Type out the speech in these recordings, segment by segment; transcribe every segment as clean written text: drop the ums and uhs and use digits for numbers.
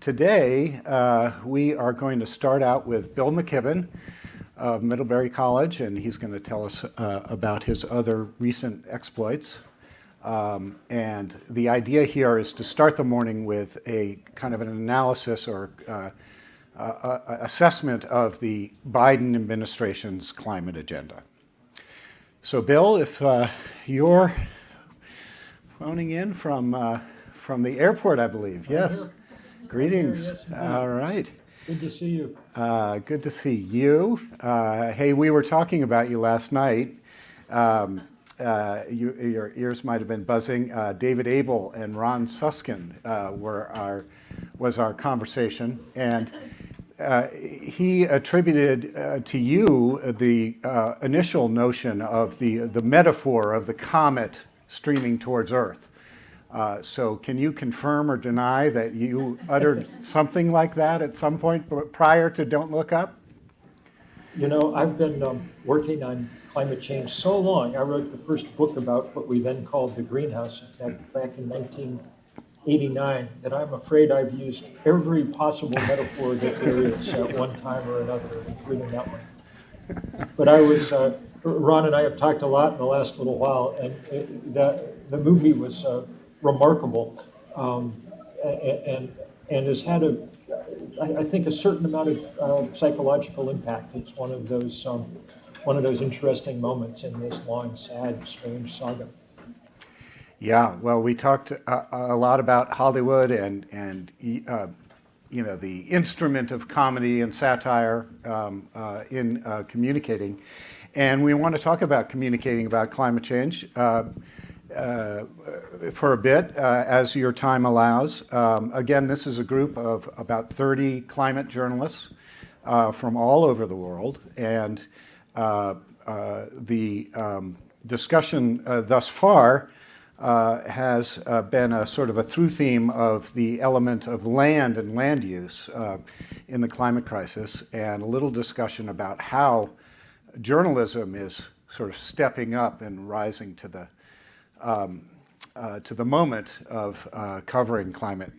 Today we are going to start out with Bill McKibben of Middlebury College, and he's going to tell us about his other recent exploits. And the idea here is to start the morning with a kind of an analysis or assessment of the Biden administration's climate agenda. So Bill, if you're phoning in from the airport, I believe. Yes. Greetings. Yes, all right. Good to see you. Good to see you. Hey, we were talking about you last night. Your ears might have been buzzing. David Abel and Ron Susskind was our conversation, and he attributed to you the initial notion of the metaphor of the comet streaming towards Earth. So can you confirm or deny that you uttered something like that at some point prior to Don't Look Up? You know, I've been working on climate change so long. I wrote the first book about what we then called the greenhouse effect back in 1989, that I'm afraid I've used every possible metaphor that there is at one time or another, including that one. But Ron and I have talked a lot in the last little while, and the movie was remarkable, and has had I think a certain amount of psychological impact. It's one of those interesting moments in this long, sad, strange saga. Yeah, well, we talked a lot about Hollywood and the instrument of comedy and satire in communicating, and we want to talk about communicating about climate change for a bit, as your time allows. Again, this is a group of about 30 climate journalists from all over the world, and the discussion thus far has been a sort of a through theme of the element of land and land use in the climate crisis, and a little discussion about how journalism is sort of stepping up and rising to the moment of covering climate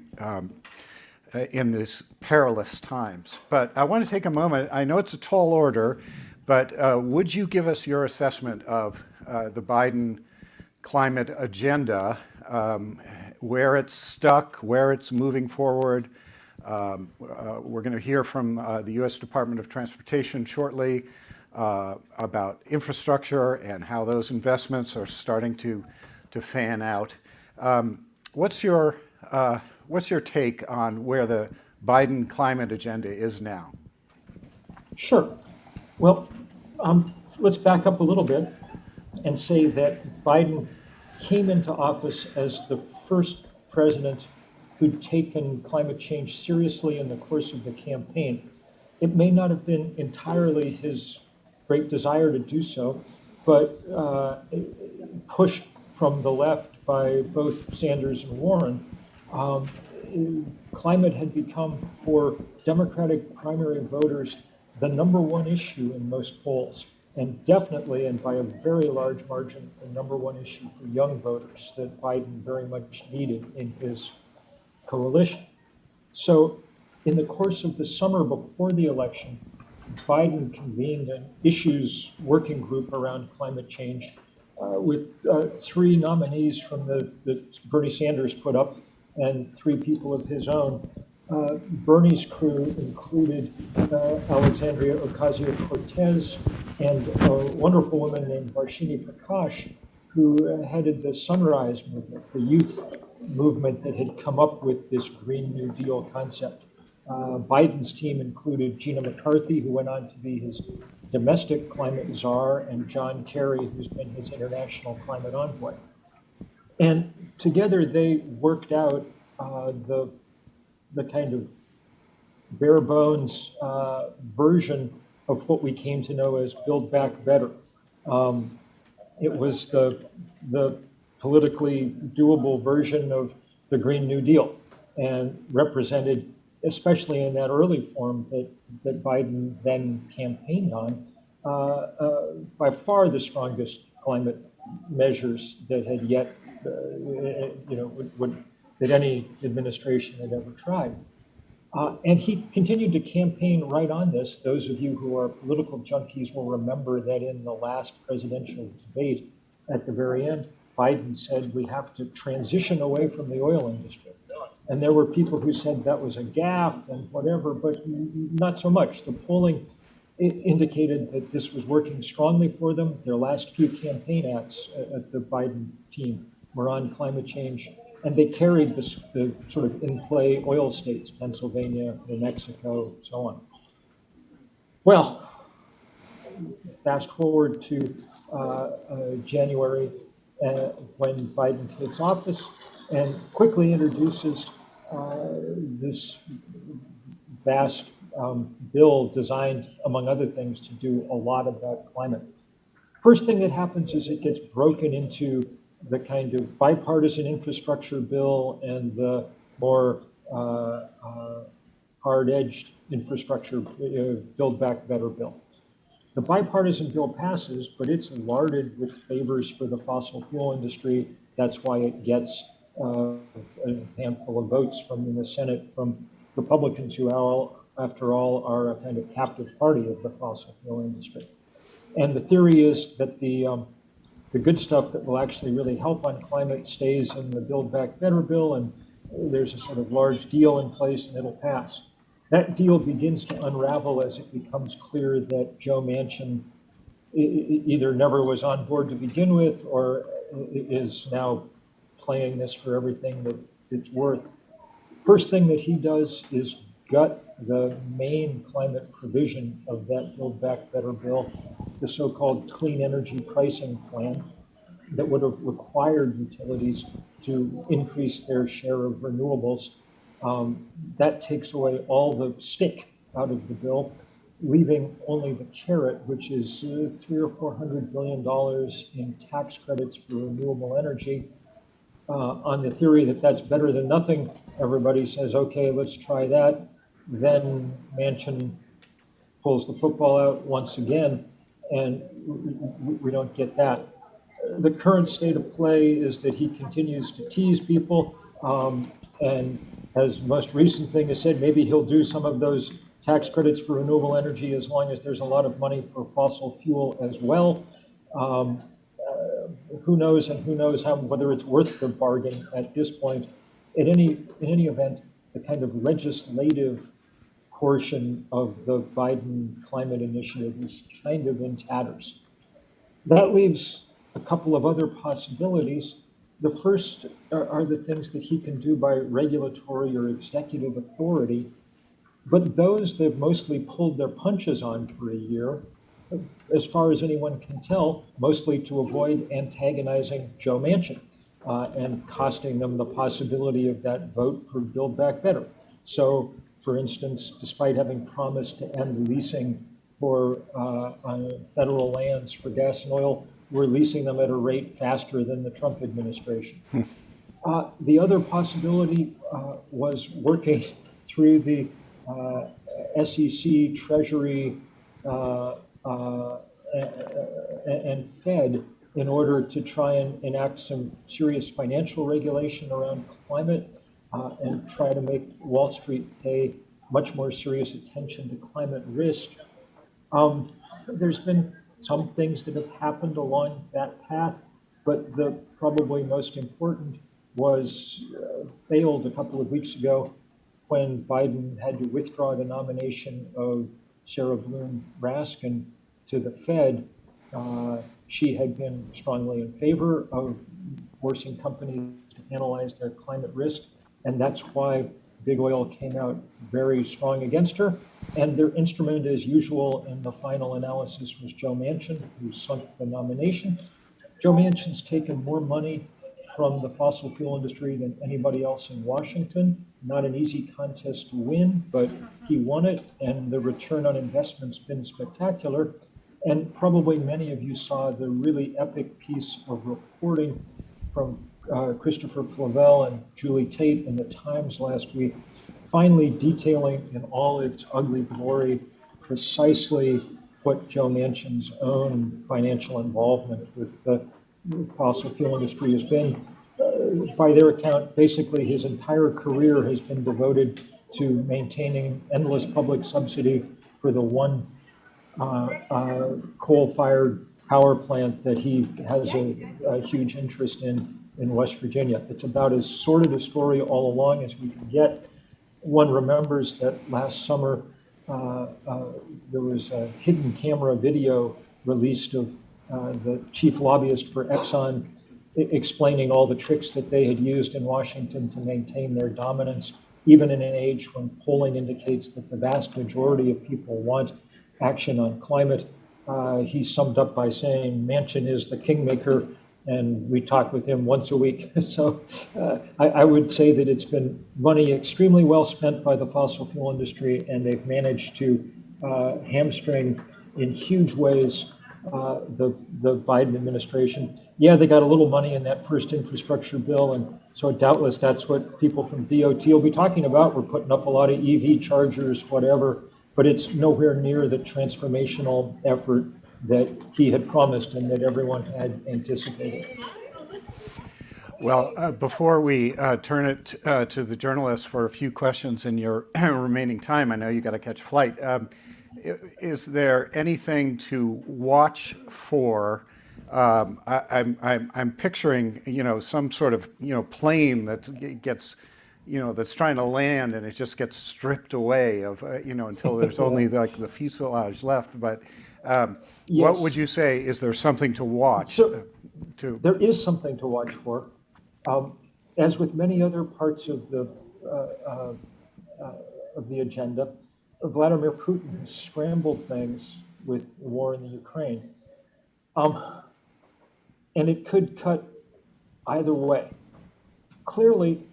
in these perilous times. But I want to take a moment. I know it's a tall order, but would you give us your assessment of the Biden climate agenda, where it's stuck, where it's moving forward? We're going to hear from the U.S. Department of Transportation shortly about infrastructure and how those investments are starting to fan out. What's your take on where the Biden climate agenda is now? Sure. Well, let's back up a little bit and say that Biden came into office as the first president who'd taken climate change seriously in the course of the campaign. It may not have been entirely his great desire to do so, but pushed from the left by both Sanders and Warren, climate had become, for Democratic primary voters, the number one issue in most polls, and definitely, and by a very large margin, the number one issue for young voters that Biden very much needed in his coalition. So in the course of the summer before the election, Biden convened an issues working group around climate change with three nominees from that Bernie Sanders put up and three people of his own. Bernie's crew included Alexandria Ocasio-Cortez and a wonderful woman named Varshini Prakash, who headed the Sunrise Movement, the youth movement that had come up with this Green New Deal concept. Biden's team included Gina McCarthy, who went on to be his domestic climate czar, and John Kerry, who's been his international climate envoy. And together they worked out the kind of bare bones version of what we came to know as Build Back Better. It was the politically doable version of the Green New Deal, and represented, especially in that early form that Biden then campaigned on, by far the strongest climate measures that had yet, that any administration had ever tried. And he continued to campaign right on this. Those of you who are political junkies will remember that in the last presidential debate, at the very end, Biden said we have to transition away from the oil industry. And there were people who said that was a gaffe and whatever, but not so much. The polling indicated that this was working strongly for them. Their last few campaign ads at the Biden team were on climate change, and they carried the sort of in play oil states, Pennsylvania, New Mexico, so on. Well, fast forward to January when Biden takes office and quickly introduces this vast bill designed, among other things, to do a lot about climate. First thing that happens is it gets broken into the kind of bipartisan infrastructure bill and the more hard-edged infrastructure Build Back Better bill. The bipartisan bill passes, but it's larded with favors for the fossil fuel industry. That's why it gets a handful of votes from in the Senate from Republicans who, after all, are a kind of captive party of the fossil fuel industry. And the theory is that the good stuff that will actually really help on climate stays in the Build Back Better bill, and there's a sort of large deal in place and it'll pass. That deal begins to unravel as it becomes clear that Joe Manchin either never was on board to begin with or is now playing this for everything that it's worth. First thing that he does is gut the main climate provision of that Build Back Better bill, the so-called clean energy pricing plan that would have required utilities to increase their share of renewables. That takes away all the stick out of the bill, leaving only the carrot, which is $300 or $400 billion in tax credits for renewable energy. On the theory that that's better than nothing, everybody says, okay, let's try that. Then Manchin pulls the football out once again, and we don't get that. The current state of play is that he continues to tease people, and as most recent thing has said, maybe he'll do some of those tax credits for renewable energy as long as there's a lot of money for fossil fuel as well. Who knows, and who knows whether it's worth the bargain at this point. In any event, the kind of legislative portion of the Biden climate initiative is kind of in tatters. That leaves a couple of other possibilities. The first are the things that he can do by regulatory or executive authority, but those they've mostly pulled their punches on for a year, as far as anyone can tell, mostly to avoid antagonizing Joe Manchin and costing them the possibility of that vote for Build Back Better. So, for instance, despite having promised to end leasing for federal lands for gas and oil, we're leasing them at a rate faster than the Trump administration. The other possibility was working through the SEC, Treasury, and Fed in order to try and enact some serious financial regulation around climate and try to make Wall Street pay much more serious attention to climate risk. There's been some things that have happened along that path, but the probably most important was failed a couple of weeks ago when Biden had to withdraw the nomination of Sarah Bloom Raskin to the Fed. She had been strongly in favor of forcing companies to analyze their climate risk, and that's why Big Oil came out very strong against her. And their instrument, as usual, in the final analysis was Joe Manchin, who sunk the nomination. Joe Manchin's taken more money from the fossil fuel industry than anybody else in Washington. Not an easy contest to win, but he won it, and the return on investment's been spectacular. And probably many of you saw the really epic piece of reporting from Christopher Flavell and Julie Tate in the Times last week, finally detailing in all its ugly glory precisely what Joe Manchin's own financial involvement with the fossil fuel industry has been. By their account, basically his entire career has been devoted to maintaining endless public subsidy for the one coal-fired power plant that he has a huge interest in West Virginia. It's about as sordid a story all along as we can get. One remembers that last summer there was a hidden camera video released of the chief lobbyist for Exxon explaining all the tricks that they had used in Washington to maintain their dominance, even in an age when polling indicates that the vast majority of people want action on climate. He summed up by saying, Manchin is the kingmaker, and we talk with him once a week. So I would say that it's been money extremely well spent by the fossil fuel industry, and they've managed to hamstring in huge ways the Biden administration. Yeah, they got a little money in that first infrastructure bill, and so doubtless that's what people from DOT will be talking about. We're putting up a lot of EV chargers, whatever, but it's nowhere near the transformational effort that he had promised and that everyone had anticipated. Well, before we turn it to the journalists for a few questions in your remaining time, I know you got to catch a flight. Is there anything to watch for? I'm picturing, some sort of, plane that gets, that's trying to land and it just gets stripped away of, until there's only like the fuselage left. But what would Yes. you say? Is there something to watch? So there is something to watch for. As with many other parts of the agenda, Vladimir Putin has scrambled things with the war in the Ukraine. And it could cut either way. Clearly,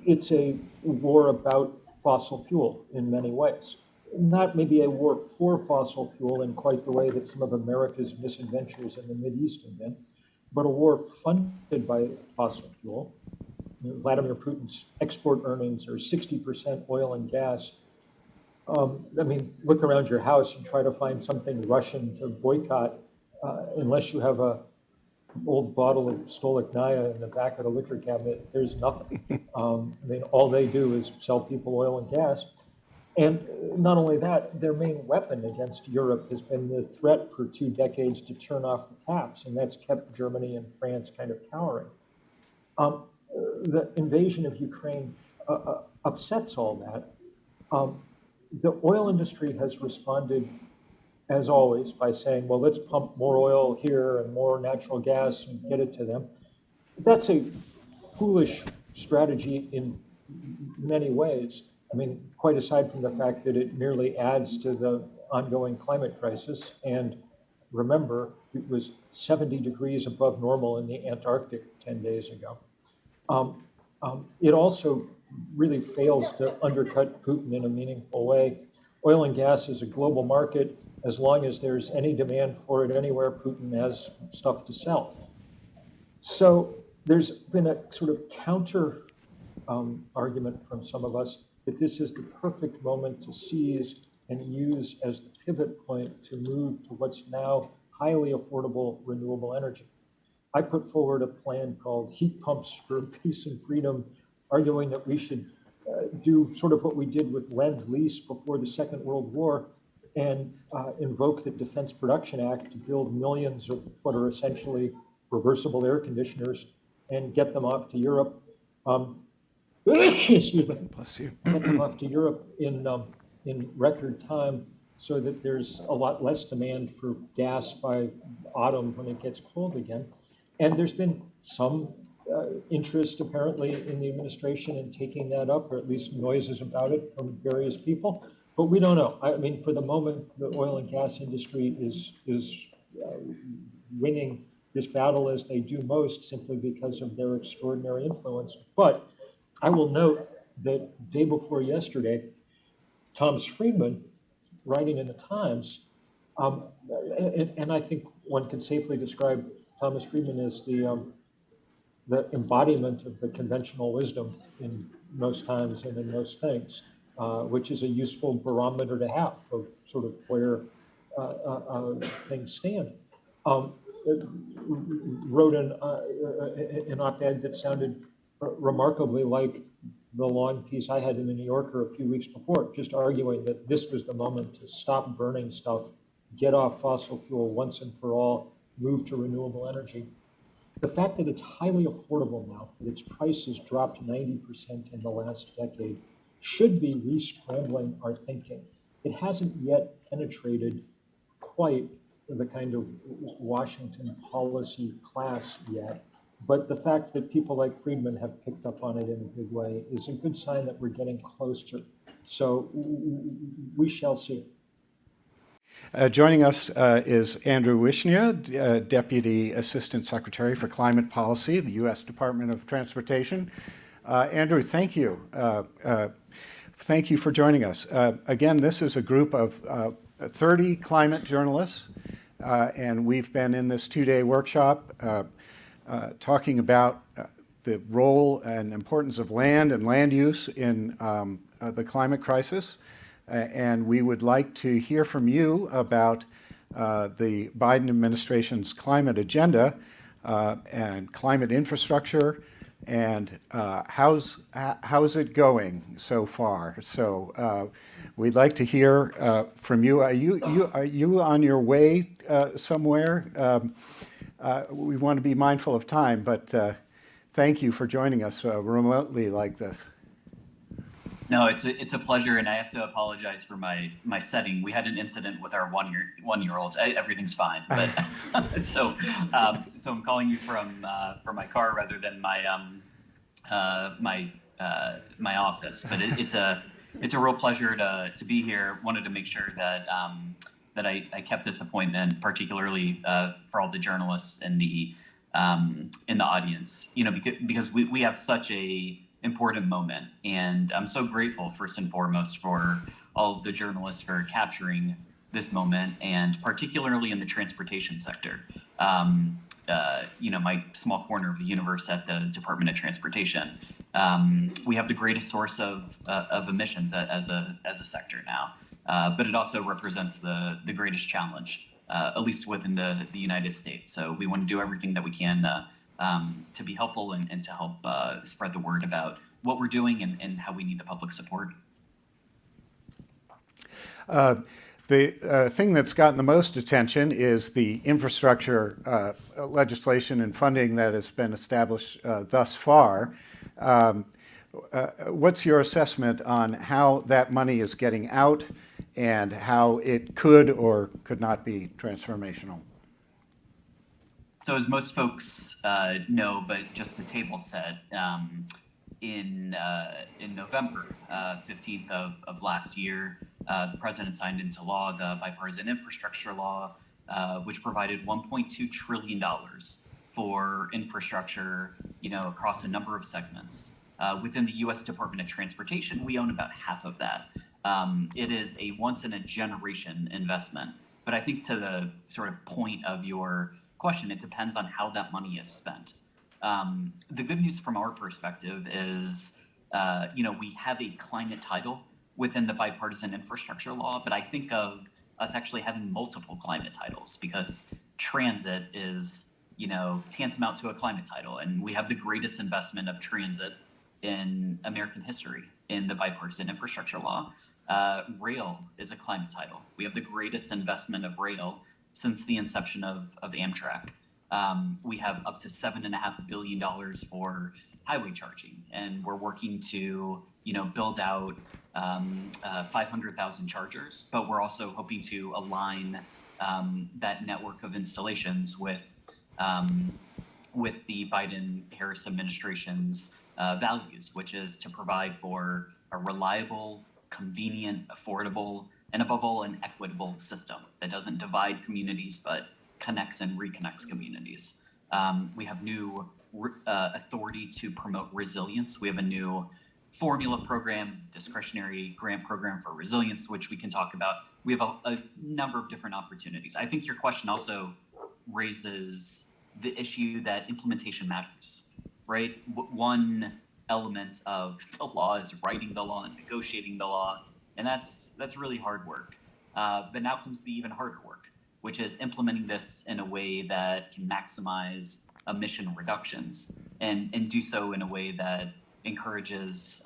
it's a war about fossil fuel in many ways. Not maybe a war for fossil fuel in quite the way that some of America's misadventures in the Mideast have been, but a war funded by fossil fuel. Vladimir Putin's export earnings are 60% oil and gas. Look around your house and try to find something Russian to boycott, unless you have a old bottle of Stolichnaya in the back of the liquor cabinet. There's nothing. All they do is sell people oil and gas. And not only that, their main weapon against Europe has been the threat for 2 decades to turn off the taps, and that's kept Germany and France kind of cowering. The invasion of Ukraine upsets all that. The oil industry has responded, as always, by saying, well, let's pump more oil here and more natural gas and get it to them. That's a foolish strategy in many ways. Quite aside from the fact that it merely adds to the ongoing climate crisis. And remember, it was 70 degrees above normal in the Antarctic 10 days ago. It also really fails to undercut Putin in a meaningful way. Oil and gas is a global market. As long as there's any demand for it anywhere, Putin has stuff to sell. So there's been a sort of counter argument from some of us that this is the perfect moment to seize and use as the pivot point to move to what's now highly affordable renewable energy. I put forward a plan called Heat Pumps for Peace and Freedom, arguing that we should do sort of what we did with Lend-Lease before the Second World War and invoke the Defense Production Act to build millions of what are essentially reversible air conditioners and get them off to Europe. Excuse me. Bless you. Get them off to Europe in record time so that there's a lot less demand for gas by autumn when it gets cold again. And there's been some interest apparently in the administration in taking that up, or at least noises about it from various people. But we don't know. For the moment, the oil and gas industry is winning this battle as they do most, simply because of their extraordinary influence. But I will note that day before yesterday, Thomas Friedman, writing in the Times, and I think one could safely describe Thomas Friedman as the embodiment of the conventional wisdom in most times and in most things, which is a useful barometer to have of sort of where things stand. Wrote an op-ed that sounded remarkably like the long piece I had in the New Yorker a few weeks before, just arguing that this was the moment to stop burning stuff, get off fossil fuel once and for all, move to renewable energy. The fact that it's highly affordable now, that its price has dropped 90% in the last decade, should be re-scrambling our thinking. It hasn't yet penetrated quite the kind of Washington policy class yet, but the fact that people like Friedman have picked up on it in a big way is a good sign that we're getting closer. So we shall see. Joining us is Andrew Wishnia, Deputy Assistant Secretary for Climate Policy, the U.S. Department of Transportation. Andrew, thank you. Thank you for joining us. Again, this is a group of 30 climate journalists, and we've been in this two-day workshop talking about the role and importance of land and land use in the climate crisis. And we would like to hear from you about the Biden administration's climate agenda and climate infrastructure, and how's it going so far? So we'd like to hear from you. Are you on your way somewhere? We want to be mindful of time, but thank you for joining us remotely like this. No, it's a pleasure, and I have to apologize for my setting. We had an incident with our one-year-old. Everything's fine, but so I'm calling you from my car rather than my my office. But it's a real pleasure to be here. Wanted to make sure that that I kept this appointment, particularly for all the journalists in the audience. You know, because we have such a important moment, and I'm so grateful first and foremost for all of the journalists for capturing this moment, and particularly in the transportation sector. You know, my small corner of the universe at the Department of Transportation, we have the greatest source of emissions as a sector now, but it also represents the greatest challenge, at least within the United States. So we want to do everything that we can to be helpful and to help spread the word about what we're doing and how we need the public support. The thing that's gotten the most attention is the infrastructure legislation and funding that has been established thus far. What's your assessment on how that money is getting out and how it could or could not be transformational? So as most folks know, but just the table set, in November 15th of last year, the president signed into law the Bipartisan Infrastructure Law, which provided $1.2 trillion for infrastructure, you know, across a number of segments. Within the U.S. Department of Transportation, we own about half of that. It is a once-in-a-generation investment. But I think to the sort of point of your question, it depends on how that money is spent. The good news from our perspective is, you know, we have a climate title within the Bipartisan Infrastructure Law, but I think of us actually having multiple climate titles because transit is, you know, tantamount to a climate title, and we have the greatest investment of transit in American history in the Bipartisan Infrastructure Law. Rail is a climate title. We have the greatest investment of rail since the inception of Amtrak. We have up to $7.5 billion for highway charging, and we're working to, you know, build out 500,000 chargers, but we're also hoping to align that network of installations with the Biden-Harris administration's values, which is to provide for a reliable, convenient, affordable, and above all, an equitable system that doesn't divide communities, but connects and reconnects communities. We have new authority to promote resilience. We have a new formula program, discretionary grant program for resilience, which we can talk about. We have a number of different opportunities. I think your question also raises the issue that implementation matters, right? One element of the law is writing the law and negotiating the law, and that's really hard work. But now comes the even harder work, which is implementing this in a way that can maximize emission reductions and do so in a way that encourages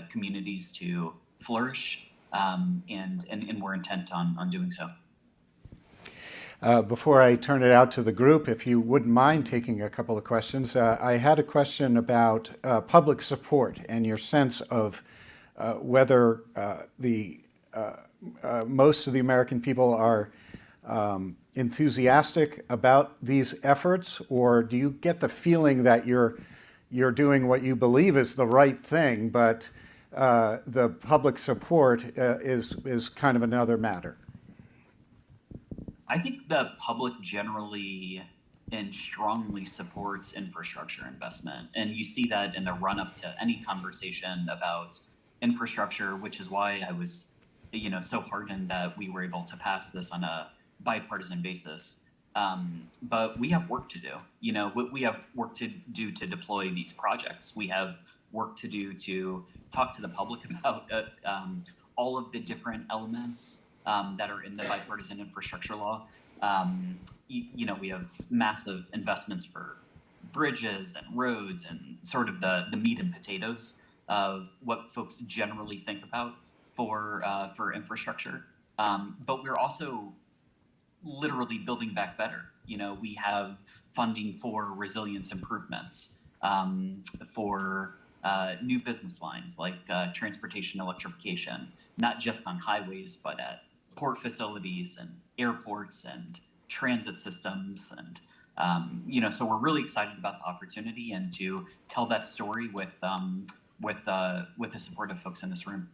communities to flourish, and we're intent on doing so. Before I turn it out to the group, if you wouldn't mind taking a couple of questions, I had a question about public support and your sense of whether most of the American people are enthusiastic about these efforts, or do you get the feeling that you're doing what you believe is the right thing, but the public support is kind of another matter? I think the public generally and strongly supports infrastructure investment. And you see that in the run up to any conversation about infrastructure, which is why I was, so heartened that we were able to pass this on a bipartisan basis. But we have work to do. We have work to do to deploy these projects. We have work to do to talk to the public about all of the different elements that are in the bipartisan infrastructure law. We have massive investments for bridges and roads and sort of the meat and potatoes of what folks generally think about for infrastructure. But we're also literally building back better. We have funding for resilience improvements, for new business lines like transportation electrification, not just on highways, but at port facilities and airports and transit systems. And, so we're really excited about the opportunity and to tell that story with the support of folks in this room.